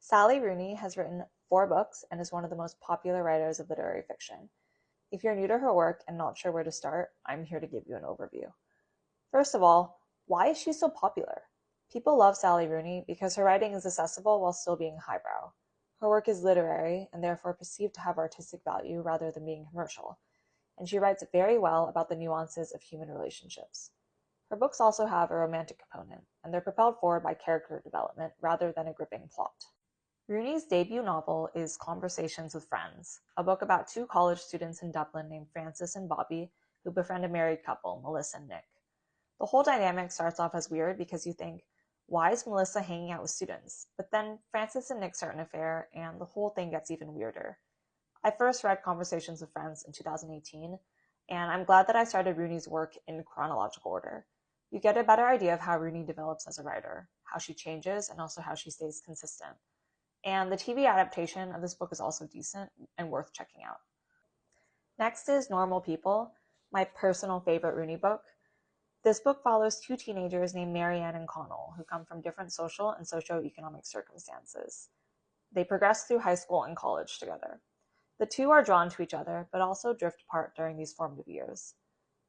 Sally Rooney has written 4 books and is one of the most popular writers of literary fiction. If you're new to her work and not sure where to start, I'm here to give you an overview. First of all, why is she so popular? People love Sally Rooney because her writing is accessible while still being highbrow. Her work is literary and therefore perceived to have artistic value rather than being commercial, and she writes very well about the nuances of human relationships. Her books also have a romantic component, and they're propelled forward by character development rather than a gripping plot. Rooney's debut novel is Conversations with Friends, a book about 2 college students in Dublin named Frances and Bobby who befriend a married couple, Melissa and Nick. The whole dynamic starts off as weird because you think, why is Melissa hanging out with students? But then Frances and Nick start an affair, and the whole thing gets even weirder. I first read Conversations with Friends in 2018, and I'm glad that I started Rooney's work in chronological order. You get a better idea of how Rooney develops as a writer, how she changes, and also how she stays consistent. And the TV adaptation of this book is also decent and worth checking out. Next is Normal People, my personal favorite Rooney book. This book follows 2 teenagers named Marianne and Connell, who come from different social and socioeconomic circumstances. They progress through high school and college together. The 2 are drawn to each other, but also drift apart during these formative years.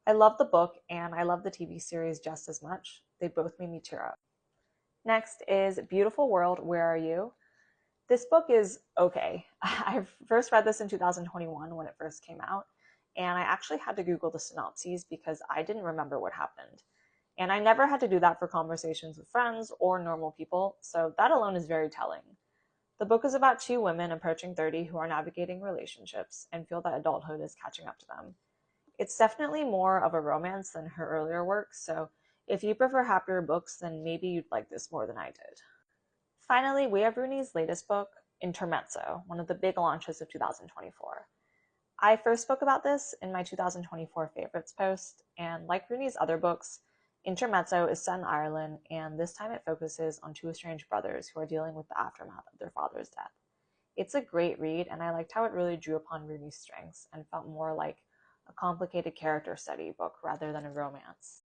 I love the book, and I love the TV series just as much. They both made me tear up. Next is Beautiful World, Where Are You? This book is okay. I first read this in 2021 when it first came out, and I actually had to Google the synopses because I didn't remember what happened. And I never had to do that for Conversations with Friends or Normal People, so that alone is very telling. The book is about 2 women approaching 30 who are navigating relationships and feel that adulthood is catching up to them. It's definitely more of a romance than her earlier work, so if you prefer happier books, then maybe you'd like this more than I did. Finally, we have Rooney's latest book, Intermezzo, one of the big launches of 2024. I first spoke about this in my 2024 favorites post, and like Rooney's other books, Intermezzo is set in Ireland, and this time it focuses on 2 estranged brothers who are dealing with the aftermath of their father's death. It's a great read, and I liked how it really drew upon Rooney's strengths and felt more like a complicated character study book rather than a romance.